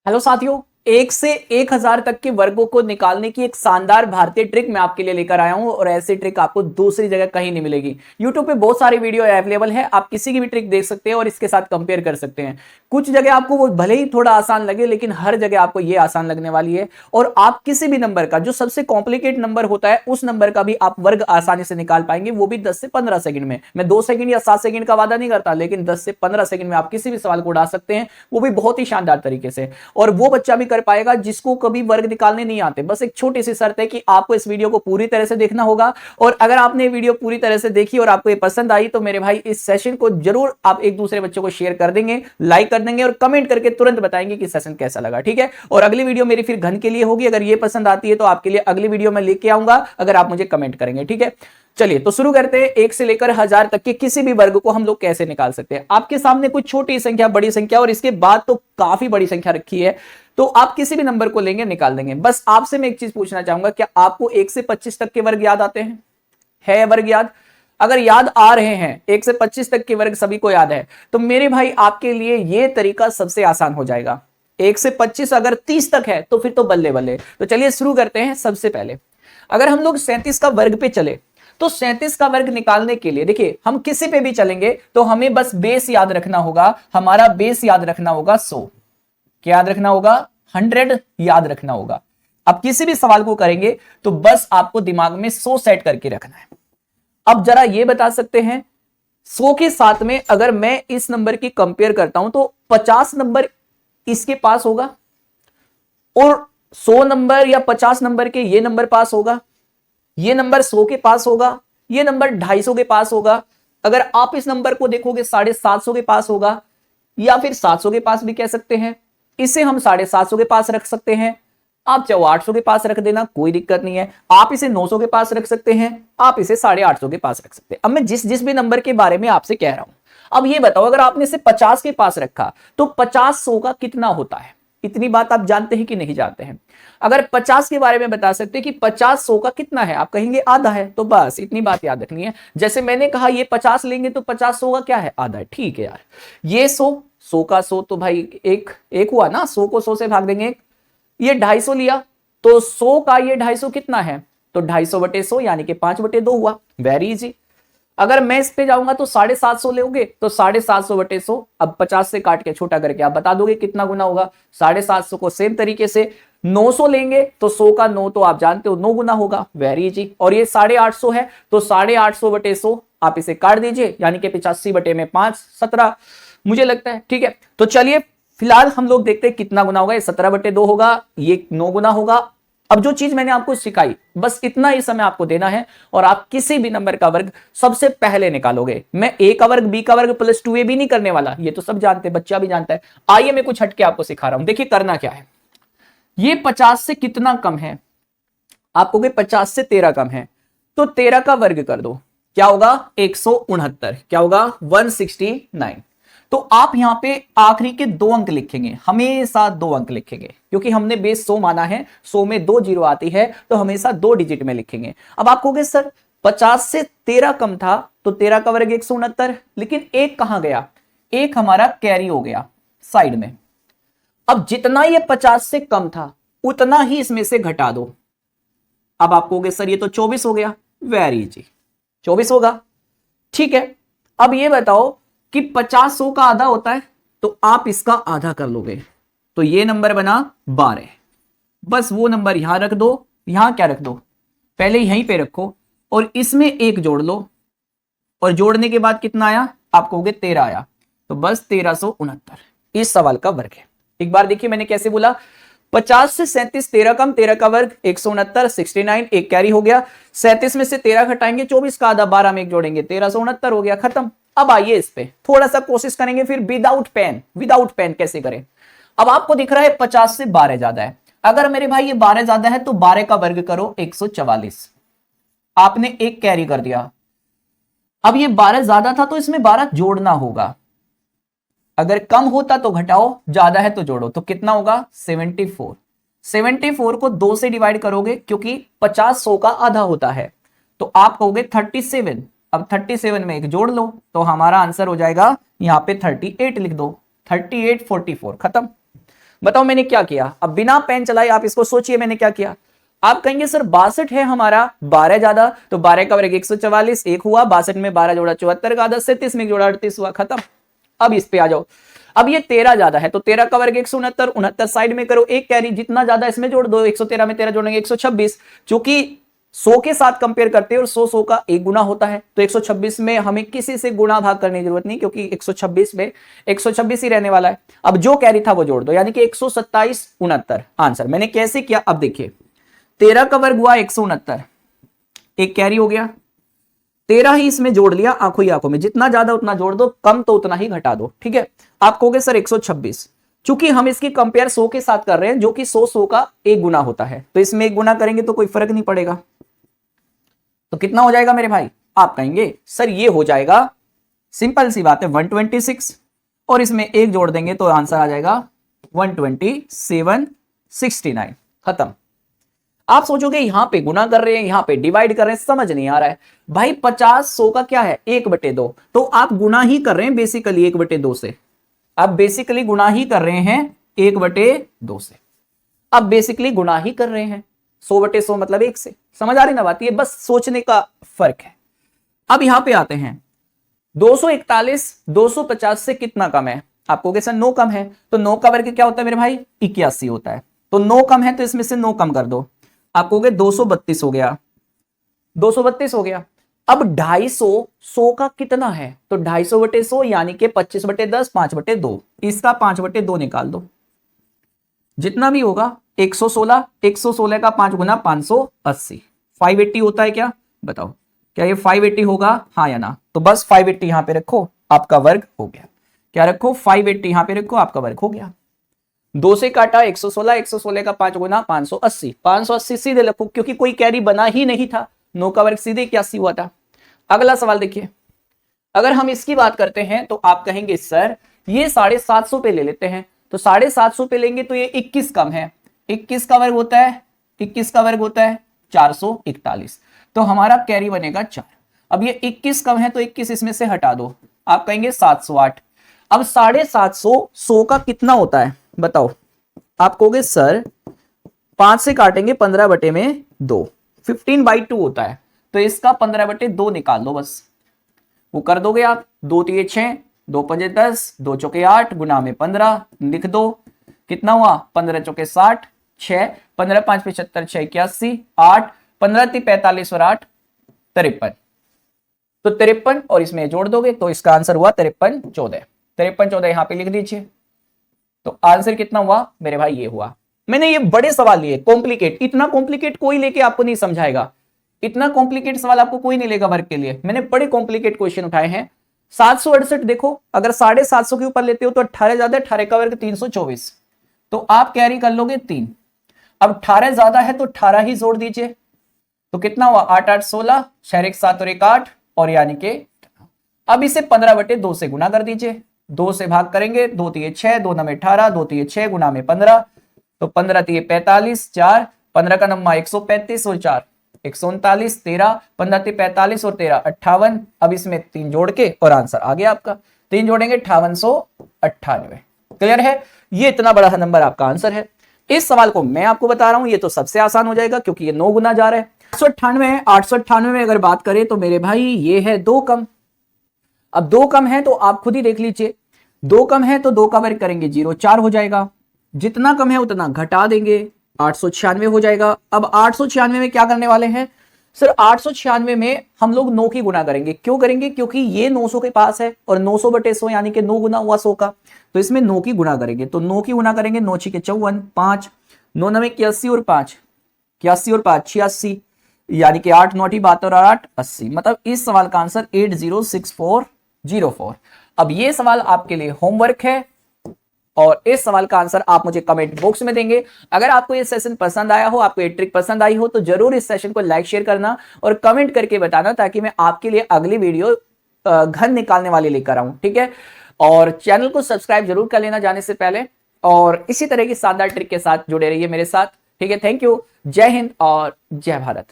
Hello साथियों, 1 से 1000 तक के वर्गों को निकालने की एक शानदार भारतीय ट्रिक मैं आपके लिए लेकर आया हूं और ऐसी ट्रिक आपको दूसरी जगह कहीं नहीं मिलेगी। YouTube पे बहुत सारी वीडियो अवेलेबल है, आप किसी की भी ट्रिक देख सकते हैं और इसके साथ कंपेयर कर सकते हैं। कुछ जगह आपको वो भले ही थोड़ा आसान लगे, लेकिन हर जगह आपको ये आसान लगने वाली है और आप किसी भी नंबर का जो सबसे कॉम्प्लिकेट नंबर होता है उस नंबर का भी आप वर्ग आसानी से निकाल पाएंगे, वो भी 10 से 15 सेकंड में। मैं 2 सेकंड या 7 सेकंड का वादा नहीं करता, लेकिन 10 से 15 सेकंड में आप किसी भी सवाल को उड़ा सकते हैं, वो भी बहुत ही शानदार तरीके से। और वो बच्चा भी कर पाएगा जिसको कभी वर्ग निकालने नहीं आते। बस एक छोटी सी शर्त है कि आपको इस वीडियो को पूरी तरह से देखना होगा और अगर आपने वीडियो पूरी तरह से देखी और आपको ये पसंद आई तो मेरे भाई इस सेशन को जरूर आप एक दूसरे बच्चों को शेयर कर देंगे, लाइक कर देंगे और कमेंट करके तुरंत बताएंगे कि सेशन कैसा लगा। ठीक है, और अगली वीडियो मेरी फिर घन के लिए होगी। अगर ये पसंद आती है तो आपके लिए अगली वीडियो मैं लेके आऊंगा, अगर आप मुझे कमेंट करेंगे। ठीक है, चलिए तो शुरू करते हैं। 1 से लेकर 1000 तक के किसी भी वर्ग को हम लोग कैसे निकाल सकते हैं। आपके सामने कुछ छोटी संख्या, बड़ी संख्या और इसके बाद तो काफी बड़ी संख्या रखी है, तो आप किसी भी नंबर को लेंगे, निकाल देंगे। बस आपसे मैं एक चीज पूछना चाहूंगा, क्या आपको 1 से 25 तक के वर्ग याद आते हैं? है वर्ग याद? अगर याद आ रहे हैं, 1 से 25 तक के वर्ग सभी को याद है, तो मेरे भाई आपके लिए यह तरीका सबसे आसान हो जाएगा। 1 से 25 अगर 30 तक है तो फिर तो बल्ले बल्ले। तो चलिए शुरू करते हैं। सबसे पहले अगर हम लोग 37 का वर्ग पे चले तो 37 का वर्ग निकालने के लिए देखिए, हम किसी पे भी चलेंगे तो हमें बस बेस याद रखना होगा। हमारा बेस याद रखना होगा 100। क्या याद रखना होगा? 100 याद रखना होगा। अब किसी भी सवाल को करेंगे तो बस आपको दिमाग में 100 सेट करके रखना है। अब जरा ये बता सकते हैं, 100 के साथ में अगर मैं इस नंबर की कंपेयर करता हूं तो 50 नंबर इसके पास होगा और 100 नंबर या 50 नंबर के ये नंबर पास होगा, ये नंबर 100 के पास होगा, ये नंबर 250 के पास होगा। अगर आप इस नंबर को देखोगे 750 के पास होगा, या फिर 700 के पास भी कह सकते हैं। इसे हम 750 के पास रख सकते हैं। आप चाहे 800 के पास रख देना, कोई दिक्कत नहीं है। आप इसे 900 के पास रख सकते हैं, आप इसे 850 के पास रख सकते हैं। अब मैं जिस जिस भी नंबर के बारे में आपसे कह रहा हूं, अब ये बताओ, अगर आपने इसे 50 के पास रखा तो 50 100 का कितना होता है? इतनी बात आप जानते हैं कि नहीं जानते हैं? अगर 50 के बारे में बता सकते हैं कि 50 100 का कितना है, आप कहेंगे आधा है। तो बस इतनी बात याद रखनी है। जैसे मैंने कहा ये 50 लेंगे तो 50 100 का क्या है? आधा है। ठीक है यार, ये 100 का 100 तो भाई एक हुआ ना, 100 को 100 से भाग देंगे। ये 250 लिया तो 100 का ये 250 कितना है? तो 250/100 यानी कि 5/2 हुआ। Very easy. अगर मैं इस पे जाऊंगा तो 750 लोगे तो 750/100, अब 50 से काट के छोटा करके आप बता दोगे कितना गुना होगा। 750 को सेम तरीके से 900 लेंगे तो 100 का 9 तो आप जानते हो 9 गुना होगा। Very easy. और ये 850 है तो 850/100 आप इसे काट दीजिए, यानी कि 85/5 17 मुझे लगता है। ठीक है, तो चलिए फिलहाल हम लोग देखते हैं कितना गुना होगा। ये 17/2 होगा, ये 9 गुना होगा। अब जो चीज मैंने आपको सिखाई, बस इतना ही समय आपको देना है और आप किसी भी नंबर का वर्ग सबसे पहले निकालोगे। मैं ए का वर्ग, बी का वर्ग प्लस 2a भी नहीं करने वाला, ये तो सब जानते हैं, बच्चा भी जानता है। आइए मैं कुछ हटके आपको सिखा रहा हूं। देखिए करना क्या है। ये 50 से कितना कम है? आपको 50 से 13 कम है, तो 13 का वर्ग कर दो, क्या होगा? 169। क्या होगा? 169। तो आप यहां पे आखिरी के 2 अंक लिखेंगे, हमेशा 2 अंक लिखेंगे, क्योंकि हमने बेस 100 माना है। 100 में 2 जीरो आती है तो हमेशा 2 डिजिट में लिखेंगे। अब आप कहोगे सर 50 से 13 कम था तो 13 का वर्ग 169, लेकिन एक कहां गया? एक हमारा कैरी हो गया साइड में। अब जितना ये 50 से कम था उतना ही इसमें से घटा दो। अब आप कहोगे सर ये तो 24 हो गया। वेरी इजी, 24 होगा। ठीक है, अब ये बताओ कि 50 100 का आधा होता है, तो आप इसका आधा कर लोगे, तो ये नंबर बना 12। बस वो नंबर यहां रख दो। यहां क्या रख दो? पहले यहीं पे रखो और इसमें 1 जोड़ लो, और जोड़ने के बाद कितना आया? आप कहोगे 13 आया, तो बस 1369 इस सवाल का वर्ग है। एक बार देखिए मैंने कैसे बोला। 50 से 37 13 कम, 13 का वर्ग 169, 69, एक कैरी हो गया। 37 में से 13 घटाएंगे, 24 का आधा, 12 में 1 जोड़ेंगे, 1369 हो गया, खत्म। अब आइए इस पे थोड़ा सा कोशिश करेंगे फिर विदाउट पेन। विदाउट पेन कैसे करें? अब आपको दिख रहा है 50 से 12 ज्यादा है। अगर मेरे भाई ये 12 ज्यादा है तो 12 का वर्ग करो 144। आपने एक कैरी कर दिया। अब ये 12 ज्यादा था तो इसमें 12 जोड़ना होगा। अगर कम होता तो घटाओ, ज्यादा है तो जोड़ो, तो कितना होगा? 74। 74 को 2 से डिवाइड करोगे, क्योंकि 50 100 का आधा होता है, तो आप कहोगे 37। अब 37 में 1 जोड़ लो, तो हमारा आंसर हो जाएगा यहां पे 38 लिख दो। 38 44 खत्म। बताओ मैंने क्या किया, अब बिना पेन चलाए आप इसको सोचिए मैंने क्या किया। आप कहेंगे सर 62 है हमारा, 12 ज्यादा, तो 12 का वर्ग 144, एक हुआ, 62 में 12 जोड़ा 74 का, 10 से 30 में जोड़ा 38 हुआ, खत्म। अब इस पे आ जाओ, अब ये 13 ज्यादा है तो 13 का वर्ग 169, 69 साइड में करो, एक कैरी जितना ज्यादा इसमें जोड़ दो, 113 में 13 जोड़ेंगे 126, चूंकि 100 के साथ कंपेयर करते हैं और 100 का एक गुना होता है, तो 126 में हमें किसी से गुणा भाग करने की जरूरत नहीं, क्योंकि 126 में 126 ही रहने वाला है। अब जो कैरी था वो जोड़ दो, यानी कि 127 69 आंसर। मैंने कैसे किया, अब देखिए 13 का वर्ग हुआ 169, एक कैरी हो गया, 13 ही इसमें जोड़ लिया, आंखों ही आंखों में, जितना ज्यादा उतना जोड़ दो, कम तो उतना ही घटा दो, ठीक है। आप कहोगे सर 126, चूंकि हम इसकी कंपेयर 100 के साथ कर रहे हैं, जो कि 100 का एक गुना होता है, तो इसमें एक गुना करेंगे तो कोई फर्क नहीं पड़ेगा। तो कितना हो जाएगा मेरे भाई, आप कहेंगे सर ये हो जाएगा, सिंपल सी बात है 126, और इसमें एक जोड़ देंगे तो आंसर आ जाएगा 12769, खत्म। आप सोचोगे यहां पे गुना कर रहे हैं, यहां पे डिवाइड कर रहे हैं, समझ नहीं आ रहा है भाई। 50 100 का क्या है 1/2, तो आप गुना ही कर रहे हैं बेसिकली 1/2 से, आप बेसिकली गुना ही कर रहे हैं 1/2 से, अब बेसिकली गुना ही कर रहे हैं 100/100 मतलब 1 से, समझ आ रही ना बात, ये बस सोचने का फर्क है। अब यहां पे आते हैं 241 250 से कितना कम है, आपको कैसे 9 कम है, तो 9 का वर्ग क्या होता है मेरे भाई 81 होता है, तो 9 कम है तो इसमें से 9 कम कर दो, आप कहोगे 232 हो गया, 232 हो गया। अब 250 100 का कितना है, तो 250/100 यानी कि 25/10 5/2, इसका 5/2 निकाल दो, जितना भी होगा 116, 116 का 5 गुना 580, 580 होता है क्या, बताओ क्या ये 580 होगा, हाँ या ना, तो बस 580 यहां पे रखो, आपका वर्ग हो गया। क्या रखो 580 यहां पे रखो, आपका वर्ग हो गया। 2 से काटा 116, 116 का 5 गुना 580, 580 सीधे रखो, क्योंकि कोई कैरी बना ही नहीं था, 9 का वर्ग सीधे 81 हुआ था। अगला सवाल देखिए, अगर हम इसकी बात करते हैं तो आप कहेंगे सर ये 750 पे ले लेते हैं, तो 750 पे लेंगे तो ये 21 कम है, 21 का वर्ग होता है, 21 का वर्ग होता है 441, तो हमारा कैरी बनेगा 4। अब ये 21 कम है तो 21 इसमें से हटा दो, आप कहेंगे 708। अब 750 100 का कितना होता है बताओ, आप कहोगे सर 5 से काटेंगे 15/2, 15/2 होता है, तो इसका 15/2 निकाल दो, बस वो कर दोगे आप, 2 3 6, 2 5 10, 2 चौके 8, गुना में 15 लिख दो, कितना हुआ 15 चौके 60, 6 15 5 75 6 81, 8 15 3 45 और 8 53, तो 53 और इसमें जोड़ दोगे तो इसका आंसर हुआ 53 14, 53 14 यहां पे लिख दीजिए, तो आंसर कितना हुआ मेरे भाई ये हुआ। मैंने ये बड़े सवाल लिए कॉम्प्लिकेट, इतना कॉम्प्लिकेट कोई लेके आपको नहीं समझाएगा, इतना कॉम्प्लिकेट सवाल आपको कोई नहीं लेगा वर्ग के लिए, मैंने बड़े कॉम्प्लिकेट क्वेश्चन उठाए हैं। 768 देखो, अगर 750 के ऊपर लेते हो तो 18 ज्यादा, 18 का वर्ग 324, तो आप कैरी कर लोगे 3। अब 18 ज्यादा है तो 18 ही जोड़ दीजिए, तो कितना हुआ 8 8 16, 6 1 7 और 1 8, और यानी कि अब इसे 15/2 से गुना कर दीजिए, 2 से भाग करेंगे, 2 3 6, 2 9 18, 2 3 6 गुना में 15, तो 15 3 45, 4 15 का नम्मा 135 और 4 139, 13 15 3 45 और 13 58, अब इसमें 3 जोड़ के और आंसर आ गया आपका, 3 जोड़ेंगे 5898। क्लियर है, ये इतना बड़ा नंबर आपका आंसर है। इस सवाल को मैं आपको बता रहा हूं, ये तो सबसे आसान हो जाएगा क्योंकि ये 9 गुना जा रहा है। 898 है, 898 में अगर बात करें तो मेरे भाई ये है 2 कम। अब 2 कम है तो आप खुद ही देख लीजिए, 2 कम है तो 2 का वर्ग करेंगे 0 4 हो जाएगा, जितना कम है उतना घटा देंगे 896 हो जाएगा। अब 896 में क्या करने वाले हैं सर, 896 में हम लोग 9 की गुना करेंगे, क्यों करेंगे क्योंकि ये 900 के पास है और 900/100 यानी कि 9 गुना हुआ 100 का, तो इसमें 9 की गुना करेंगे, तो 9 की गुना करेंगे 9 6 54, 5 9 9 81 और 5 81 और 5 86, यानी कि 8 9 72 और 8 80, मतलब इस सवाल का आंसर 806404। अब ये सवाल आपके लिए होमवर्क है और इस सवाल का आंसर आप मुझे कमेंट बॉक्स में देंगे। अगर आपको ये सेशन पसंद आया हो, आपको ये ट्रिक पसंद आई हो, तो जरूर इस सेशन को लाइक शेयर करना और कमेंट करके बताना, ताकि मैं आपके लिए अगली वीडियो घन निकालने वाली लेकर आऊं, ठीक है। और चैनल को सब्सक्राइब जरूर कर लेना जाने से पहले, और इसी तरह की शानदार ट्रिक के साथ जुड़े रहिए मेरे साथ, ठीक है। थैंक यू, जय हिंद और जय भारत।